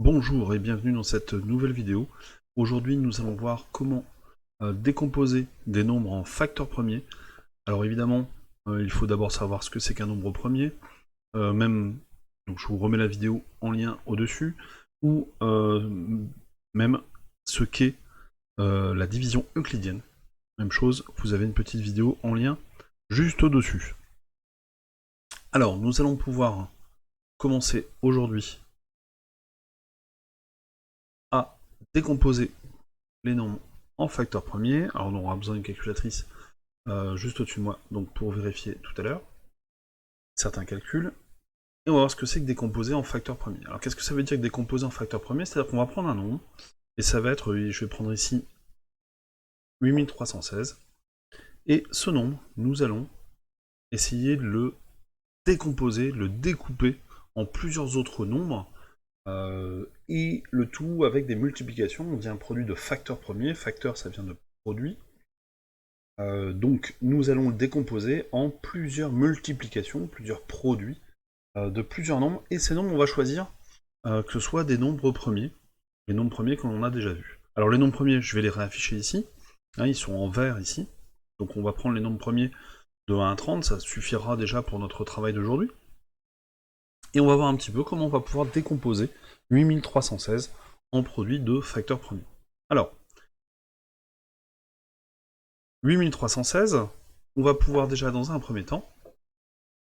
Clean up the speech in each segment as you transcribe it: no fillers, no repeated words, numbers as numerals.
Bonjour et bienvenue dans cette nouvelle vidéo. Aujourd'hui nous allons voir comment décomposer des nombres en facteurs premiers. Alors évidemment il faut d'abord savoir ce que c'est qu'un nombre premier, donc je vous remets la vidéo en lien au-dessus, ou même ce qu'est la division euclidienne. Même chose, vous avez une petite vidéo en lien juste au-dessus. Alors nous allons pouvoir commencer aujourd'hui à décomposer les nombres en facteurs premiers. Alors on aura besoin d'une calculatrice juste au-dessus de moi, donc pour vérifier tout à l'heure certains calculs. Et on va voir ce que c'est que décomposer en facteurs premiers. Alors qu'est-ce que ça veut dire que décomposer en facteurs premiers? C'est-à-dire qu'on va prendre un nombre, et ça va être, je vais prendre ici 8316, et ce nombre, nous allons essayer de le décomposer, le découper en plusieurs autres nombres, et le tout avec des multiplications. On dit un produit de facteur premier, facteur ça vient de produit. Donc nous allons le décomposer en plusieurs multiplications, plusieurs produits de plusieurs nombres, et ces nombres on va choisir que ce soit des nombres premiers, les nombres premiers que l'on a déjà vus. Alors les nombres premiers, je vais les réafficher ici, hein, ils sont en vert ici, donc on va prendre les nombres premiers de 1 à 30, ça suffira déjà pour notre travail d'aujourd'hui, et on va voir un petit peu comment on va pouvoir décomposer 8316 en produits de facteurs premiers. Alors, 8316, on va pouvoir déjà dans un premier temps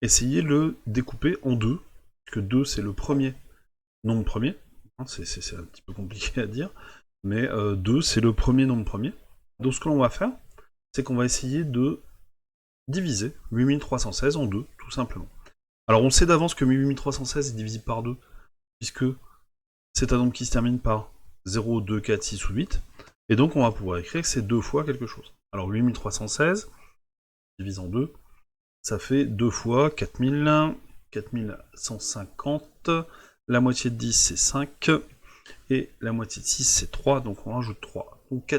essayer de le découper en deux, puisque 2 c'est le premier nombre premier, hein, c'est un petit peu compliqué à dire, mais 2 c'est le premier nombre premier. Donc ce que l'on va faire, c'est qu'on va essayer de diviser 8316 en 2, tout simplement. Alors on sait d'avance que 8316 est divisible par 2, puisque c'est un nombre qui se termine par 0, 2, 4, 6 ou 8, et donc on va pouvoir écrire que c'est deux fois quelque chose. Alors 8316 divisé en 2, ça fait 2 fois 4000, 4150, la moitié de 10 c'est 5, et la moitié de 6 c'est 3, donc on rajoute 3. Donc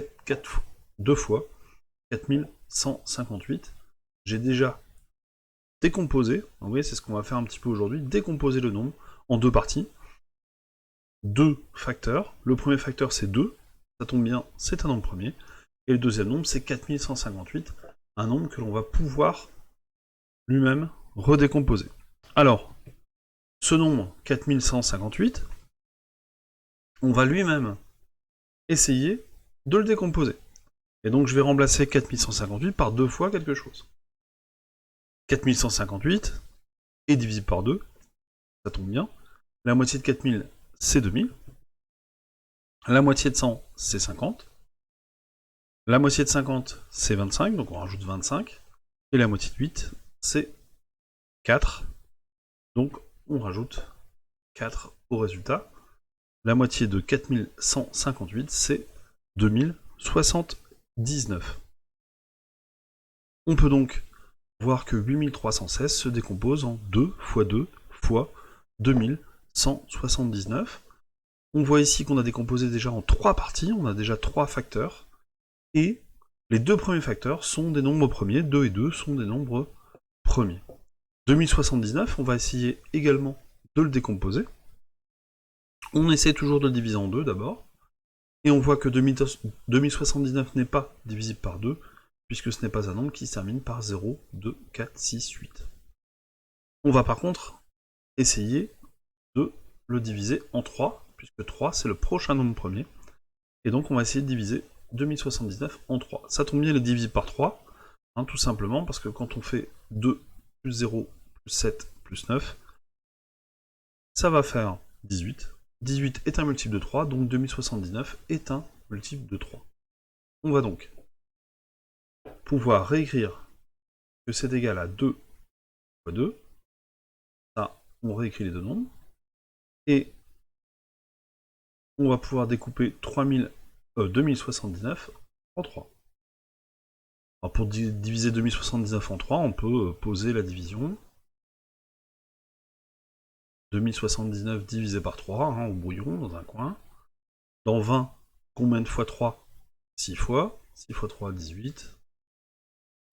2 fois 4158. J'ai déjà décomposé, vous voyez c'est ce qu'on va faire un petit peu aujourd'hui, décomposer le nombre en deux parties. Deux facteurs, le premier facteur c'est 2, ça tombe bien, c'est un nombre premier, et le deuxième nombre c'est 4158, un nombre que l'on va pouvoir lui-même redécomposer. Alors, ce nombre 4158, on va lui-même essayer de le décomposer. Et donc je vais remplacer 4158 par deux fois quelque chose. 4158 est divisible par 2, ça tombe bien. La moitié de 4000, c'est 2000. La moitié de 100, c'est 50. La moitié de 50, c'est 25, donc on rajoute 25. Et la moitié de 8, c'est 4. Donc on rajoute 4 au résultat. La moitié de 4158, c'est 2079. On peut donc voir que 8316 se décompose en 2 fois 2 fois 2179. On voit ici qu'on a décomposé déjà en 3 parties, on a déjà 3 facteurs, et les deux premiers facteurs sont des nombres premiers, 2 et 2 sont des nombres premiers. 2079, on va essayer également de le décomposer. On essaie toujours de le diviser en 2 d'abord, et on voit que 2079 n'est pas divisible par 2, puisque ce n'est pas un nombre qui se termine par 0, 2, 4, 6, 8. On va par contre essayer de le diviser en 3, puisque 3 c'est le prochain nombre premier, et donc on va essayer de diviser 2079 en 3. Ça tombe bien, il est divisible par 3, hein, tout simplement parce que quand on fait 2 plus 0 plus 7 plus 9, ça va faire 18. 18 est un multiple de 3, donc 2079 est un multiple de 3. On va donc pouvoir réécrire que c'est égal à 2 fois 2. Ça, on réécrit les deux nombres. Et on va pouvoir découper 2079 en 3. Alors pour diviser 2079 en 3, on peut poser la division. 2079 divisé par 3, hein, au brouillon, dans un coin. Dans 20, combien de fois 3? 6 fois. 6 fois 3, 18.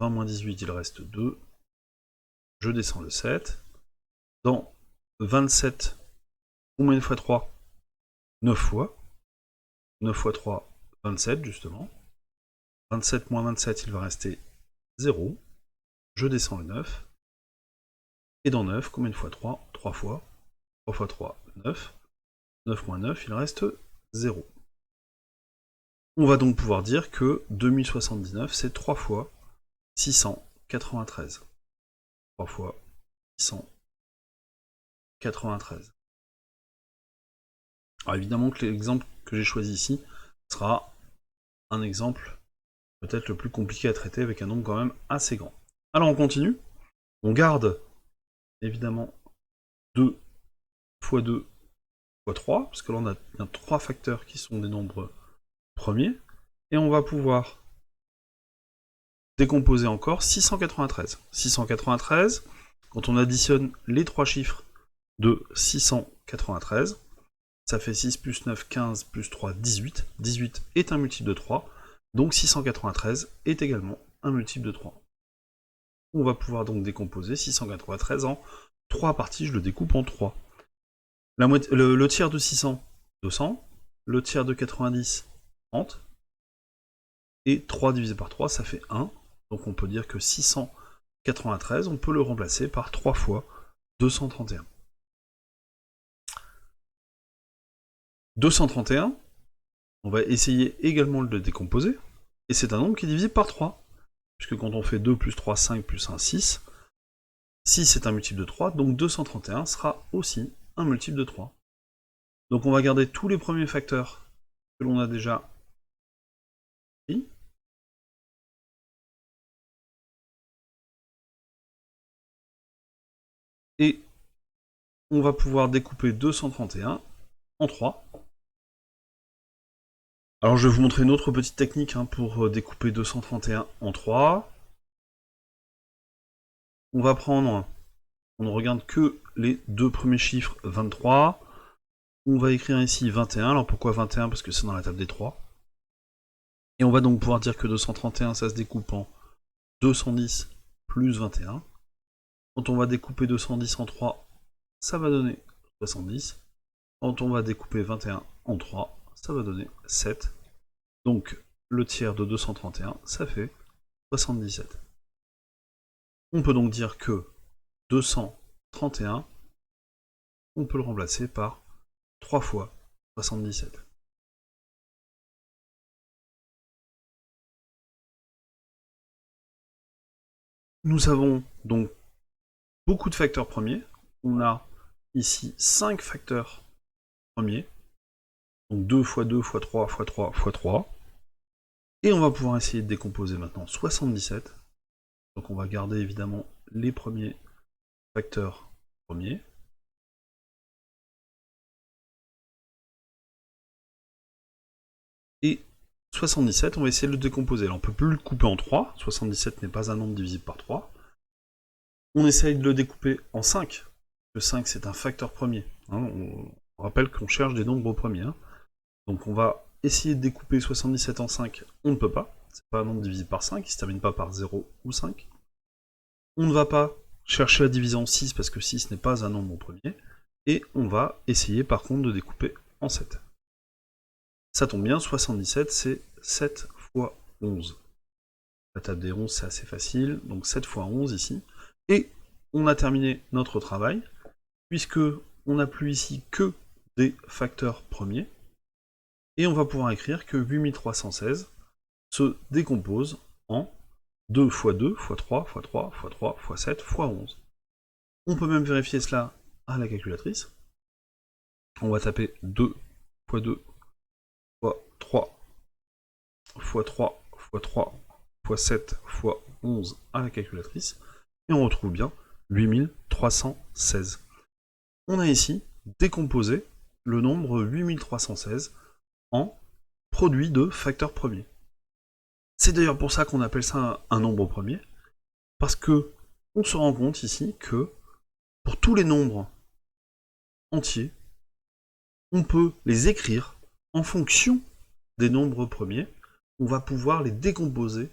20 moins 18, il reste 2. Je descends le 7. Dans 27, combien de fois 3? 9 fois. 9 fois 3, 27 justement. 27 moins 27, il va rester 0. Je descends le 9. Et dans 9, combien de fois 3 3 fois. 3 fois 3, 9. 9 moins 9, il reste 0. On va donc pouvoir dire que 2079, c'est 3 fois 693. 3 fois 693. Alors évidemment que l'exemple que j'ai choisi ici sera un exemple peut-être le plus compliqué à traiter avec un nombre quand même assez grand. Alors on continue. On garde évidemment 2 fois 2 fois 3, parce que là on a bien 3 facteurs qui sont des nombres premiers, et on va pouvoir décomposer encore 693. 693, quand on additionne les 3 chiffres de 693, ça fait 6 plus 9, 15, plus 3, 18. 18 est un multiple de 3, donc 693 est également un multiple de 3. On va pouvoir donc décomposer 693 en 3 parties, je le découpe en 3. Le tiers de 600, 200. Le tiers de 90, 30. Et 3 divisé par 3, ça fait 1. Donc on peut dire que 693, on peut le remplacer par 3 fois 231. 231, on va essayer également de le décomposer. Et c'est un nombre qui est divisible par 3. Puisque quand on fait 2 plus 3, 5 plus 1, 6. 6 est un multiple de 3, donc 231 sera aussi un multiple de 3. Donc on va garder tous les premiers facteurs que l'on a déjà pris. Et on va pouvoir découper 231 en 3. Alors je vais vous montrer une autre petite technique pour découper 231 en 3. On va prendre, on ne regarde que les deux premiers chiffres, 23. On va écrire ici 21. Alors pourquoi 21? Parce que c'est dans la table des 3. Et on va donc pouvoir dire que 231, ça se découpe en 210 plus 21. Quand on va découper 210 en 3, ça va donner 70. Quand on va découper 21 en 3, ça va donner 7. Donc le tiers de 231, ça fait 77. On peut donc dire que 231, on peut le remplacer par 3 fois 77. Nous avons donc beaucoup de facteurs premiers. On a ici 5 facteurs premiers. Donc 2 fois 2 fois 3 fois 3 fois 3. Et on va pouvoir essayer de décomposer maintenant 77. Donc on va garder évidemment les premiers facteurs premiers. Et 77, on va essayer de le décomposer. Là, on ne peut plus le couper en 3. 77 n'est pas un nombre divisible par 3. On essaye de le découper en 5. Le 5, c'est un facteur premier. On rappelle qu'on cherche des nombres premiers. Donc on va essayer de découper 77 en 5. On ne peut pas. C'est pas un nombre divisible par 5. Il ne se termine pas par 0 ou 5. On ne va pas chercher à diviser en 6 parce que 6 n'est pas un nombre premier. Et on va essayer par contre de découper en 7. Ça tombe bien, 77 c'est 7 fois 11. La table des 11 c'est assez facile, donc 7 fois 11 ici. Et on a terminé notre travail, puisque on n'a plus ici que des facteurs premiers. Et on va pouvoir écrire que 8316 se décompose en 2 fois 2 fois 3 fois 3 fois 3 fois 7 fois 11. On peut même vérifier cela à la calculatrice. On va taper 2 fois 2 fois 3 fois 3 fois 3 fois 7 fois 11 à la calculatrice. Et on retrouve bien 8316. On a ici décomposé le nombre 8316 en produit de facteurs premiers. C'est d'ailleurs pour ça qu'on appelle ça un nombre premier, parce que on se rend compte ici que pour tous les nombres entiers, on peut les écrire en fonction des nombres premiers. On va pouvoir les décomposer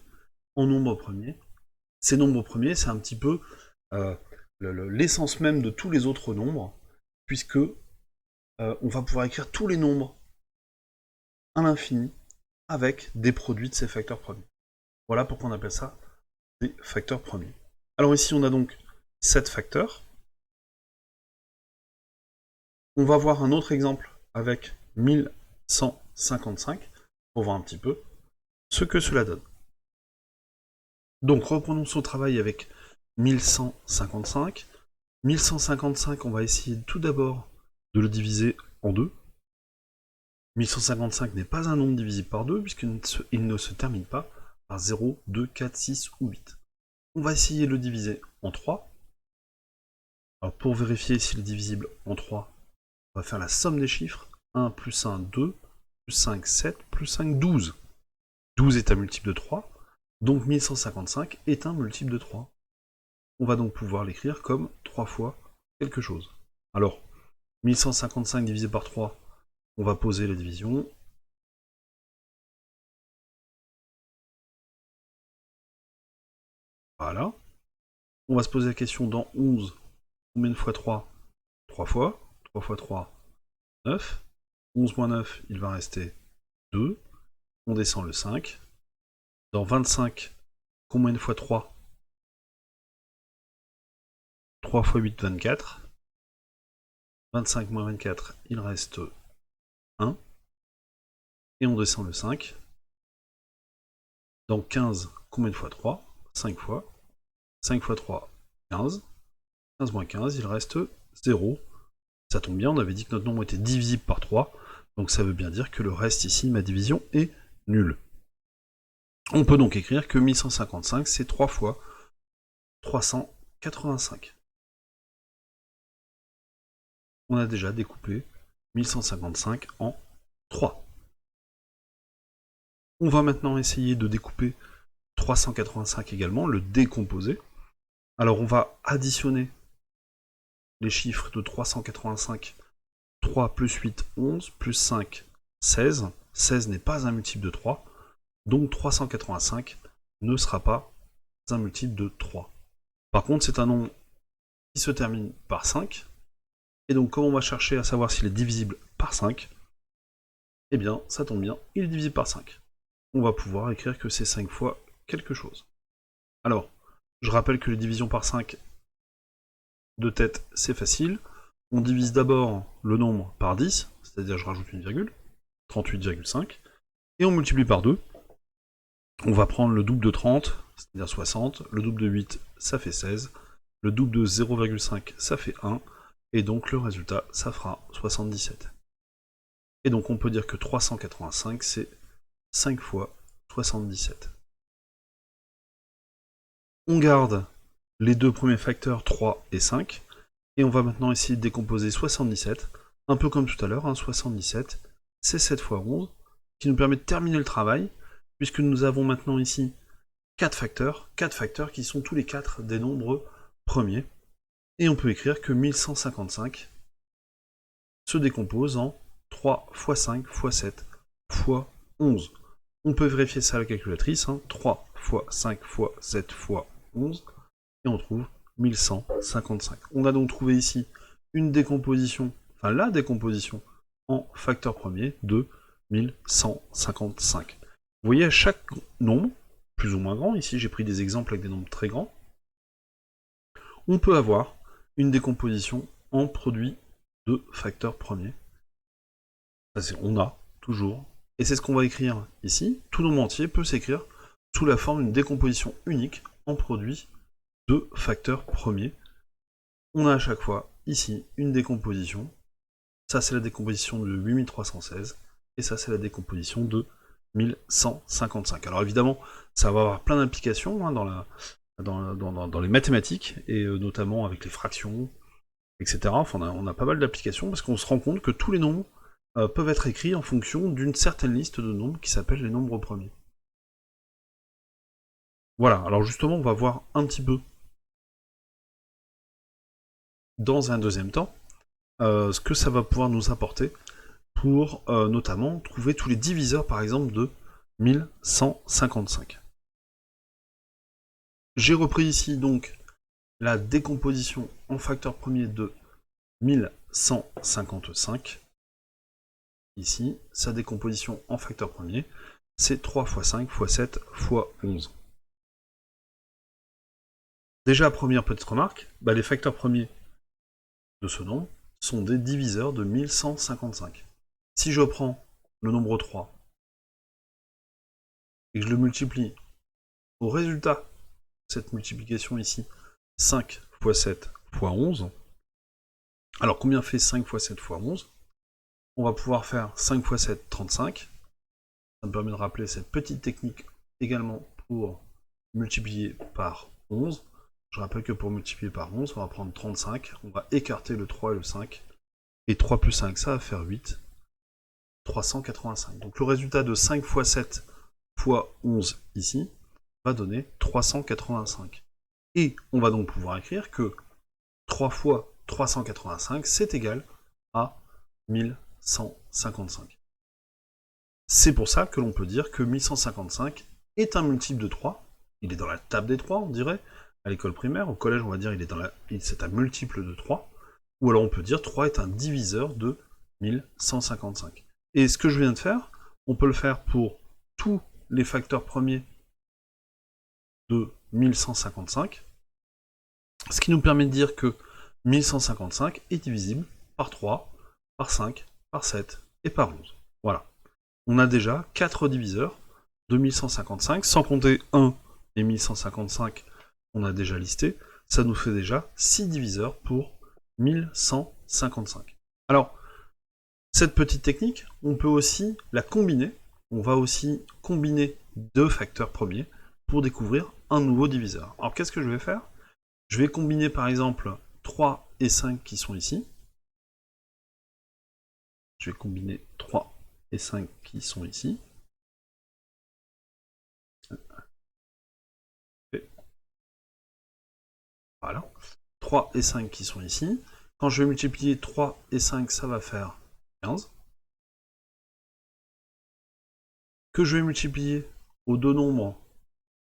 en nombres premiers. Ces nombres premiers, c'est un petit peu l'essence même de tous les autres nombres, puisque on va pouvoir écrire tous les nombres à l'infini avec des produits de ces facteurs premiers. Voilà pourquoi on appelle ça des facteurs premiers. Alors ici, on a donc 7 facteurs. On va voir un autre exemple avec 1155 pour voir un petit peu ce que cela donne. Donc reprenons son travail avec 1155. 1155, on va essayer tout d'abord de le diviser en 2. 1155 n'est pas un nombre divisible par 2 puisqu'il ne se termine pas par 0, 2, 4, 6 ou 8. On va essayer de le diviser en 3. Alors pour vérifier s'il est divisible en 3, on va faire la somme des chiffres. 1 plus 1, 2, plus 5, 7, plus 5, 12. 12 est un multiple de 3, donc 1155 est un multiple de 3. On va donc pouvoir l'écrire comme 3 fois quelque chose. Alors, 1155 divisé par 3, on va poser la division. Voilà. On va se poser la question dans 11, combien de fois 3 3 fois. 3 fois 3, 9. 11 moins 9, il va rester 2. On descend le 5. Dans 25, combien de fois 3 3 fois 8, 24. 25 moins 24, il reste 1. Et on descend le 5. Dans 15, combien de fois 3 5 fois. 5 fois 3, 15. 15 moins 15, il reste 0. Ça tombe bien, on avait dit que notre nombre était divisible par 3. Donc ça veut bien dire que le reste ici, ma division, est nulle. On peut donc écrire que 1155, c'est 3 fois 385. On a déjà découpé 1155 en 3. On va maintenant essayer de découper 385 également, le décomposer. Alors on va additionner les chiffres de 385. 3 plus 8, 11, plus 5, 16. 16 n'est pas un multiple de 3, donc 385 ne sera pas un multiple de 3. Par contre, c'est un nombre qui se termine par 5, et donc comme on va chercher à savoir s'il est divisible par 5, eh bien, ça tombe bien, il est divisible par 5. On va pouvoir écrire que c'est 5 fois quelque chose. Alors, je rappelle que les divisions par 5 de tête, c'est facile. On divise d'abord le nombre par 10, c'est-à-dire je rajoute une virgule, 38,5, et on multiplie par 2. On va prendre le double de 30, c'est-à-dire 60, le double de 8, ça fait 16, le double de 0,5, ça fait 1, et donc le résultat, ça fera 77. Et donc on peut dire que 385, c'est 5 fois 77. On garde les deux premiers facteurs 3 et 5, et on va maintenant essayer de décomposer 77, un peu comme tout à l'heure, 77, c'est 7 fois 11, qui nous permet de terminer le travail, puisque nous avons maintenant ici 4 facteurs qui sont tous les 4 des nombres premiers, et on peut écrire que 1155 se décompose en 3 fois 5 fois 7 fois 11. On peut vérifier ça à la calculatrice, 3 fois 5 fois 7 fois 11, et on trouve 1155. On a donc trouvé ici une décomposition, enfin la décomposition en facteur premier de 1155. Vous voyez, à chaque nombre, plus ou moins grand, ici j'ai pris des exemples avec des nombres très grands, on peut avoir une décomposition en produit de facteurs premiers. On a toujours, et c'est ce qu'on va écrire ici, tout nombre entier peut s'écrire sous la forme d'une décomposition unique en produit de facteurs premiers. On a à chaque fois ici une décomposition, ça c'est la décomposition de 8316, et ça c'est la décomposition de 1155. Alors évidemment, ça va avoir plein d'implications dans les mathématiques, et notamment avec les fractions, etc. Enfin, on a pas mal d'applications, parce qu'on se rend compte que tous les nombres peuvent être écrits en fonction d'une certaine liste de nombres qui s'appelle les nombres premiers. Voilà, alors justement, on va voir un petit peu, dans un deuxième temps, ce que ça va pouvoir nous apporter pour notamment trouver tous les diviseurs, par exemple, de 1155. J'ai repris ici donc la décomposition en facteur premier de 1155. ici, sa décomposition en facteur premier, c'est 3 fois 5 fois 7 fois 11. Déjà, première petite remarque, les facteurs premiers de ce nombre sont des diviseurs de 1155. Si je prends le nombre 3 et que je le multiplie au résultat de cette multiplication ici, 5 fois 7 fois 11, alors combien fait 5 fois 7 fois 11? On va pouvoir faire 5 fois 7, 35. Ça me permet de rappeler cette petite technique également pour multiplier par 11. Je rappelle que pour multiplier par 11, on va prendre 35, on va écarter le 3 et le 5, et 3 plus 5, ça va faire 8, 385. Donc le résultat de 5 fois 7 fois 11 ici va donner 385. Et on va donc pouvoir écrire que 3 fois 385, c'est égal à 1155. C'est pour ça que l'on peut dire que 1155 est un multiple de 3. Il est dans la table des 3, on dirait. À l'école primaire, au collège, on va dire c'est un multiple de 3. Ou alors on peut dire 3 est un diviseur de 1155. Et ce que je viens de faire, on peut le faire pour tous les facteurs premiers de 1155. Ce qui nous permet de dire que 1155 est divisible par 3, par 5, par 7 et par 11. Voilà. On a déjà 4 diviseurs de 1155, sans compter 1 et 1155, on a déjà listé, ça nous fait déjà 6 diviseurs pour 1155. Alors, cette petite technique, on peut aussi la combiner, on va aussi combiner deux facteurs premiers pour découvrir un nouveau diviseur. Alors qu'est-ce que je vais faire? Je vais combiner par exemple 3 et 5 qui sont ici. Je vais combiner 3 et 5 qui sont ici. Voilà. 3 et 5 qui sont ici. Quand je vais multiplier 3 et 5, ça va faire 15. Que je vais multiplier aux deux nombres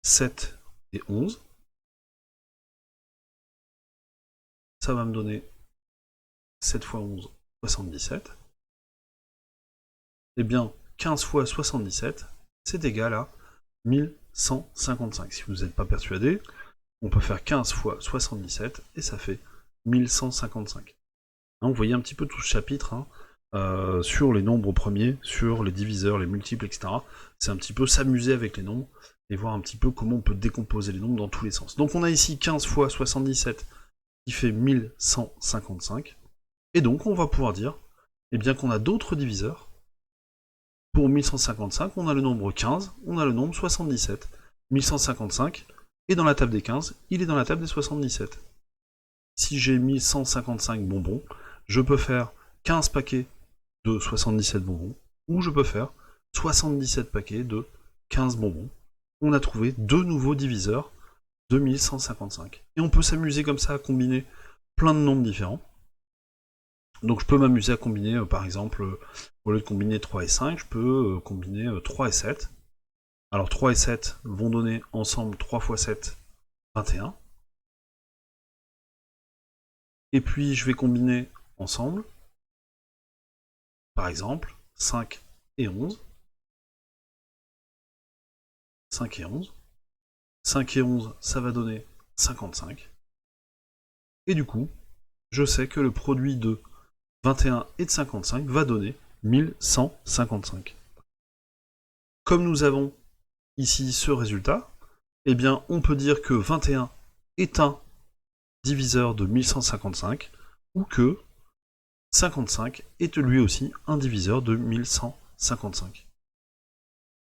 7 et 11. Ça va me donner 7 fois 11, 77. Eh bien, 15 fois 77, c'est égal à 1155. Si vous n'êtes pas persuadé, on peut faire 15 fois 77 et ça fait 1155. Hein, vous voyez un petit peu tout ce chapitre sur les nombres premiers, sur les diviseurs, les multiples, etc. C'est un petit peu s'amuser avec les nombres et voir un petit peu comment on peut décomposer les nombres dans tous les sens. Donc on a ici 15 fois 77 qui fait 1155. Et donc on va pouvoir dire eh bien qu'on a d'autres diviseurs. Pour 1155, on a le nombre 15, on a le nombre 77. 1155 est dans la table des 15, il est dans la table des 77. Si j'ai 1155 bonbons, je peux faire 15 paquets de 77 bonbons, ou je peux faire 77 paquets de 15 bonbons. On a trouvé deux nouveaux diviseurs de 1155. Et on peut s'amuser comme ça à combiner plein de nombres différents. Donc je peux m'amuser à combiner, par exemple, au lieu de combiner 3 et 5, je peux combiner 3 et 7. Alors 3 et 7 vont donner ensemble 3 fois 7, 21. Et puis je vais combiner ensemble, par exemple, 5 et 11. 5 et 11. 5 et 11, ça va donner 55. Et du coup, je sais que le produit de 21 et de 55 va donner 1155. Comme nous avons ici ce résultat, eh bien on peut dire que 21 est un diviseur de 1155, ou que 55 est lui aussi un diviseur de 1155.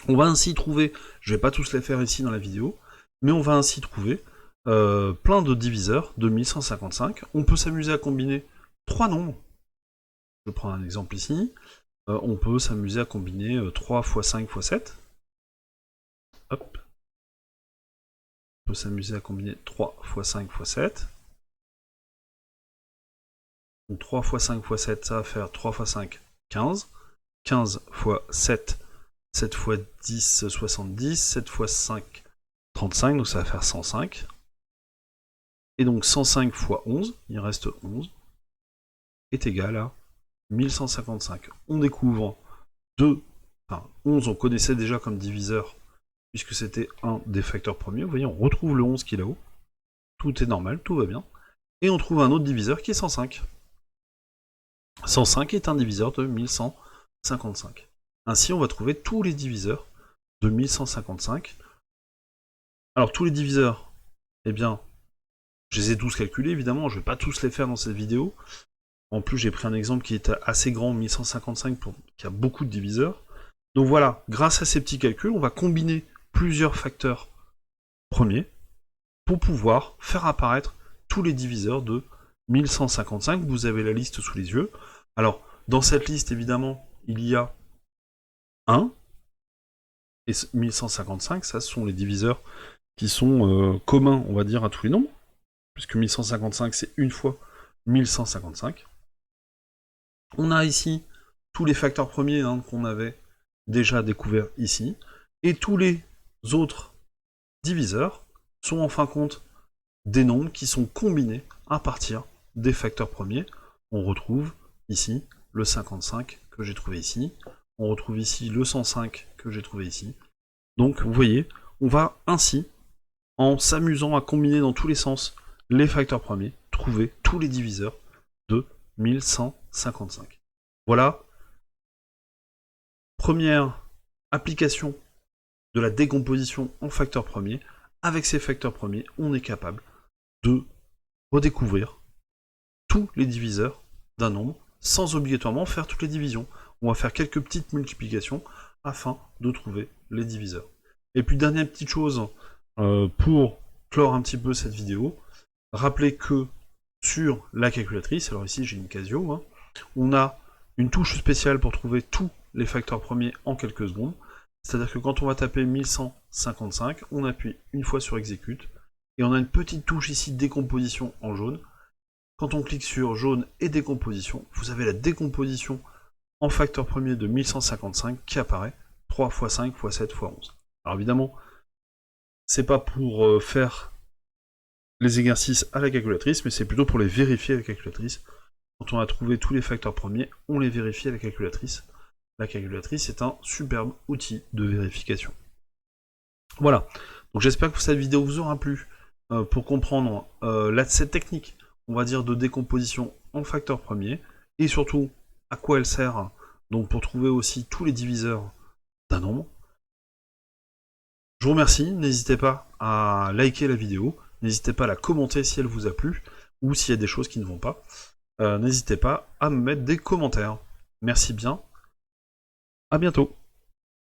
On va ainsi trouver, je ne vais pas tous les faire ici dans la vidéo, mais on va ainsi trouver plein de diviseurs de 1155. On peut s'amuser à combiner trois nombres. Je prends un exemple ici. On peut s'amuser à combiner 3 x 5 x 7. Hop. On peut s'amuser à combiner 3 x 5 x 7. Donc 3 x 5 x 7, ça va faire 3 x 5, 15. 15 x 7, 7 x 10, 70. 7 x 5, 35, donc ça va faire 105. Et donc 105 x 11, il reste 11, est égal à 1155. On découvre 2, enfin 11 on connaissait déjà comme diviseur, puisque c'était un des facteurs premiers. Vous voyez, on retrouve le 11 qui est là-haut. Tout est normal, tout va bien. Et on trouve un autre diviseur qui est 105. 105 est un diviseur de 1155. Ainsi, on va trouver tous les diviseurs de 1155. Alors, tous les diviseurs, eh bien, je les ai tous calculés, évidemment, je ne vais pas tous les faire dans cette vidéo. En plus, j'ai pris un exemple qui est assez grand, 1155, qui a beaucoup de diviseurs. Donc voilà, grâce à ces petits calculs, on va combiner plusieurs facteurs premiers pour pouvoir faire apparaître tous les diviseurs de 1155. Vous avez la liste sous les yeux. Alors, dans cette liste, évidemment, il y a 1 et 1155, ça ce sont les diviseurs qui sont communs, on va dire, à tous les nombres, puisque 1155 c'est une fois 1155. On a ici tous les facteurs premiers qu'on avait déjà découverts ici, et tous les autres diviseurs sont en fin de compte des nombres qui sont combinés à partir des facteurs premiers. On retrouve ici le 55 que j'ai trouvé ici, on retrouve ici le 105 que j'ai trouvé ici. Donc vous voyez, on va ainsi, en s'amusant à combiner dans tous les sens les facteurs premiers, trouver tous les diviseurs de 1155. Voilà, première application de la décomposition en facteurs premiers. Avec ces facteurs premiers, on est capable de redécouvrir tous les diviseurs d'un nombre sans obligatoirement faire toutes les divisions. On va faire quelques petites multiplications afin de trouver les diviseurs. Et puis dernière petite chose pour clore un petit peu cette vidéo, rappelez que sur la calculatrice, alors ici j'ai une Casio, on a une touche spéciale pour trouver tous les facteurs premiers en quelques secondes. C'est-à-dire que quand on va taper 1155, on appuie une fois sur Exécute, et on a une petite touche ici décomposition en jaune. Quand on clique sur jaune et décomposition, vous avez la décomposition en facteur premier de 1155 qui apparaît 3 x 5 x 7 x 11. Alors évidemment, c'est pas pour faire les exercices à la calculatrice, mais c'est plutôt pour les vérifier à la calculatrice. Quand on a trouvé tous les facteurs premiers, on les vérifie à la calculatrice. La calculatrice est un superbe outil de vérification. Voilà, donc j'espère que cette vidéo vous aura plu pour comprendre cette technique, on va dire, de décomposition en facteurs premiers, et surtout à quoi elle sert, donc pour trouver aussi tous les diviseurs d'un nombre. Je vous remercie, n'hésitez pas à liker la vidéo, n'hésitez pas à la commenter si elle vous a plu, ou s'il y a des choses qui ne vont pas. N'hésitez pas à me mettre des commentaires. Merci bien. À bientôt.